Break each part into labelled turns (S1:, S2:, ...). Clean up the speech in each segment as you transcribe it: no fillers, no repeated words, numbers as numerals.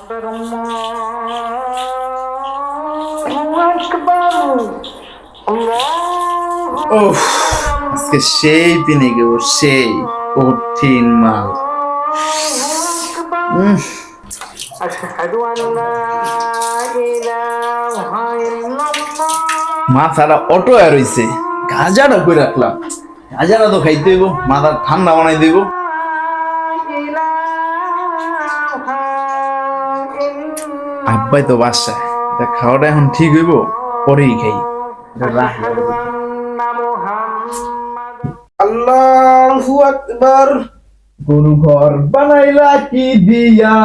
S1: ওহ, আজকে সেই পিনে গেব, সেই কঠিন মাল। মাথাটা অটো আর হইছে, গাজাটা কই রাখলাম, গাজাটা তো খাইতে হইব, মাথা ঠান্ডা বানাই দিব। আব্বাই তো বাসায়, এটা খাওয়াটা এখন ঠিক হইব, পরেই খাই। আল্লাহু আকবার। গরু ঘর বানাইলা কি দিয়া,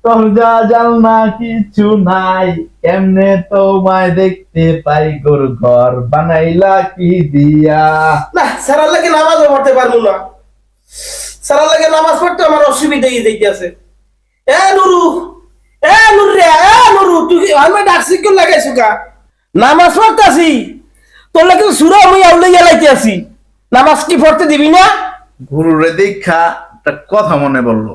S1: দরজা জানলা কিছু নাই, কেমনে তোমায় দেখতে পাই, গরু ঘর বানাইলা কি দিয়া।
S2: না সারা লাগে নামাজও পড়তে পারবো না, সারা লাগে নামাজ পড়তে আমার অসুবিধা হয়ে যাইতেছে। এ নুরু, এ নুরু রে, এ নুরু, তুই আমি ডাকছি কেন লাগাইছো কা? নামাজ পড়তাছি, তোর লাগে সুরা আমি আউলে গেলাইতে আছি, নামাজ কি পড়তে দিবি না?
S1: গুরুরে দেখা একটা কথা মনে পড়লো,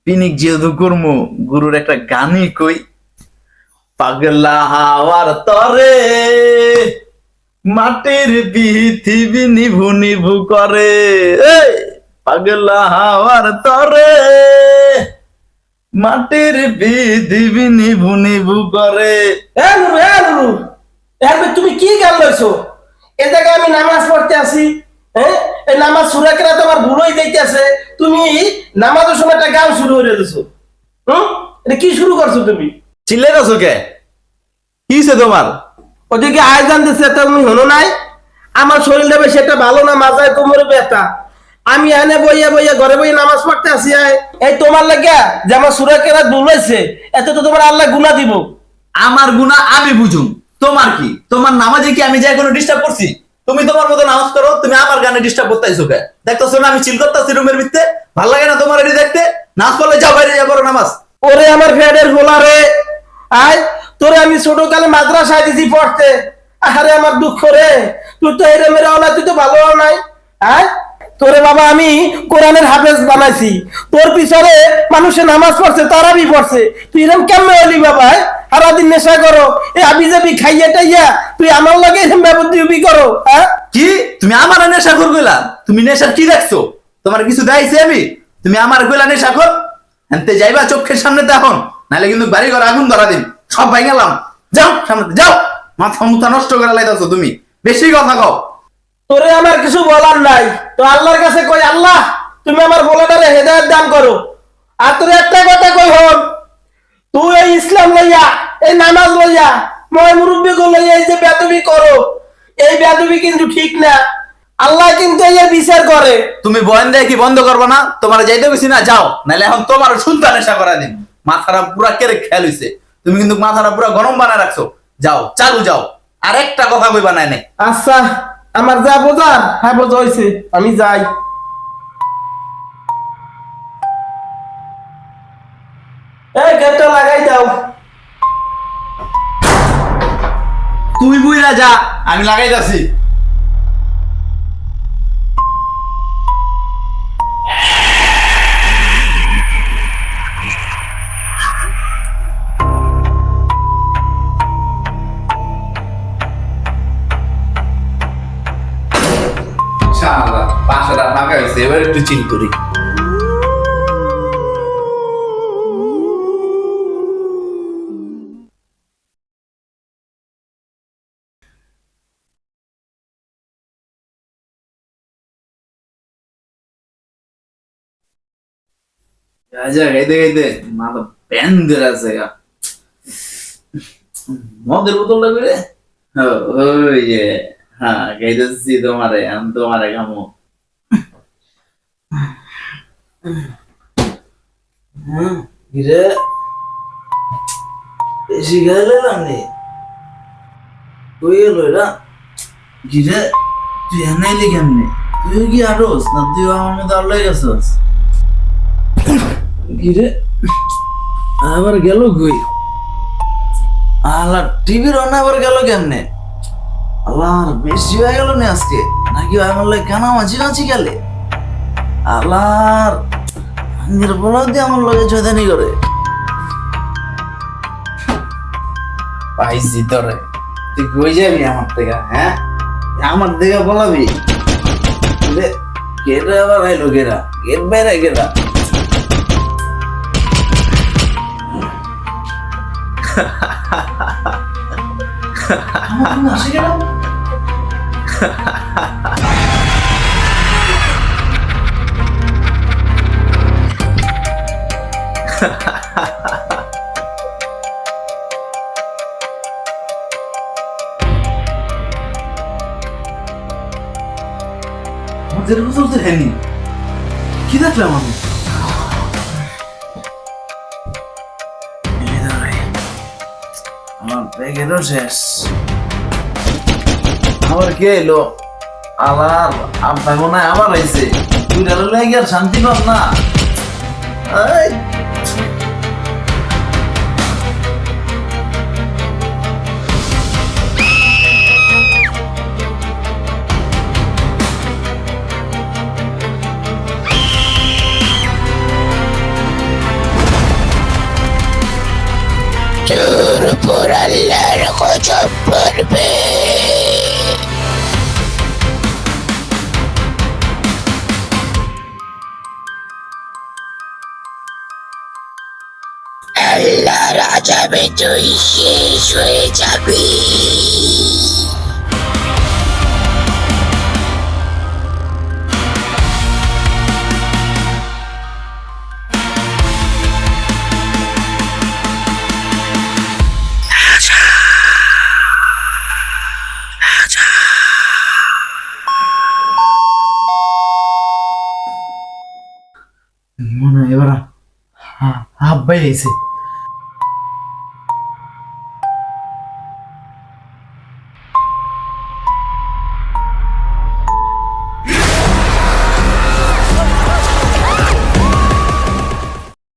S1: পিনিক যেহেতু করমু, গুরুর একটা গানই কই। পাগলা হাওয়ার তরে মাটির পৃথিবী নিভু নিভু করে, পাগলা হাওয়ার তরে মাটির পৃথিবী নিভু নিভু করে।
S2: এ নুরু, এ নুরু, এবার তুমি কি গান লইছো? এ জায়গায় আমি নামাজ পড়তে আসি, হ্যাঁ এই নামাজ সুরা কেরা তোমার ভুল হয়ে যাইতেছে, তুমি নামাজের সময় একটা গান শুরু করে দিছো। এটা কি শুরু করছো তুমি?
S1: চিল্লাই গেছো কে? কিছে তোমার?
S2: ওদিকে আয়োজন দিচ্ছে তুমি হলো নাই, আমার শরীরটা বেশি একটা ভালো না, মাথায় কোমরে ব্যথা, আমি এনে বইয়া বইয়া ঘরে বইয়া নামাজ পড়তে আসি। এই তোমার লাগিয়া যে আমার সুরা কেরা ভুল হয়েছে, এত তো তোমার আল্লাহ গুনাহ দিব।
S1: আমার গুনাহ আমি বুঝুম, তোমার কি? তোমার নামাজে কি আমি যাই কোনো ডিস্টার্ব করছি? তুমি তোমার মতো নামাজ করো, তুমি আমার গানে ডিস্টার্ব করতেছো কে? দেখতেছো না আমি চিল করতেছি রুমের ভিতরে? ভালো লাগে না তোমার এটি দেখতে? নামাজ পড়লে যাও, বাইরে যাবো নামাজ।
S2: ওরে আমার ফেডের গোলা রে, আয় তোরে আমি ছোট কালে মাদ্রাসায় দিছি পড়তে, আরে আমার দুঃখ রে, তুই তো এরে মেরে হলা, তুই তো ভালো হও নাই। আয় তোরে বাবা আমি কোরআনের হাফেজ বানাইছি, তোর পিছনে মানুষে নামাজ পড়ছে, তারাবি পড়ছে, তুই এরকম কেমনে হলি বাবা? সারাদিন নেশা করো, এ আবি যাবি খাইয়া টাইয়া, তুই আমার লাগে এরকম ব্যবধি করো? হ্যাঁ
S1: কি তুমি আমার নেশা কর কইলা? তুমি নেশার কি দেখছো? তোমার কিছু দেখাইছি আমি? তুমি আমার কইলা নেশা কর, এনতে যাইবা চোখের সামনে এখন, নাহলে কিন্তু বাড়ি ঘর আগুন ধরা দিন, সব ভাই গেলাম। যাও সামনে যাও, মাথা মুথা নষ্ট করে লাইতাছো তুমি, বেশি কথা কও।
S2: তোরে আমার কিছু বলার নাই, তো আল্লাহর কাছে কই, আল্লাহ তুমি আমার বলাটারে হেদায়েত দান করো। আর তোর একটা কথা কই হন, তুই এই ইসলাম লইয়া, এই নামাজ লইয়া, ময় মুরব্বী গো লইয়া এই যে বেদবি করো, এই বেদবি কিন্তু ঠিক না, আল্লাহ কিন্তু এর বিচার করে।
S1: তুমি বয়ান দেয় কি বন্ধ করবো না? তোমার যাইতে গেছি না, যাও, নাহলে এখন তোমার সুলতান নেশা করা দিন। মাথাটা পুরা কেড়ে খেয়াল হইছে, তুমি কিন্তু মাথাটা পুরা গরম বানায় রাখছো। যাও চালু যাও, আর একটা কথা কই বানায় নাই।
S2: আচ্ছা আমার যা বোঝার, হ্যাঁ বোঝা হয়েছে, আমি যাই। এই গেটটা লাগাই দাও।
S1: তুই বুইরা যা, আমি লাগাই যাচ্ছি। বাসাটা ফাঁকা হয়েছে, এবার একটু চিল করি। গাইতে গাইতে মাথা প্যান ধরে আছে। মদের বোতলটা করে ওই যে, হ্যাঁ গাইতেছি তোমারে, আমি তোমারে খামো। ঘিরে বেশি গাইলে আমি কই গেল এরা? ঘিরে তুই এনাইলি কেমনে? তুইও কি আরোস না তুইও আমার মতো আল্লাহ গেছস? ঘিরে আবার গেল কই? আল্লাহ টিভির অন্য আবার গেল কেমনে? আল্লাহ বেশি হয়ে গেল না আজকে, নাকি আমার লাগে কেন মাঝি নাচি গেলে? আল্লাহ বলা দিয়ে আমার লগে চৈতানি করে। পাইছি তোরে, তুই কই যাবি আমার থেকে? হ্যাঁ, আমার দিকে বলাবি? কেটা আবার আইলো, কেটা গেট বাইরে, কেটা? আমাদের কথা তো হয়নি, কি দেখলাম আমি? আমার ব্যাগেরও শেষ। আবার কে এলো? আবার আব্বা মনে হয় আবার আইছে। তুই রেলে গিয়ে আর শান্তি পাব না। এই,
S3: তোর উপর আল্লাহর গজব পড়বে। আল্লাহর আযাবে তুই শেষ হয়ে যাবি।
S1: মনে হয় এবার আব্বাই আইছে।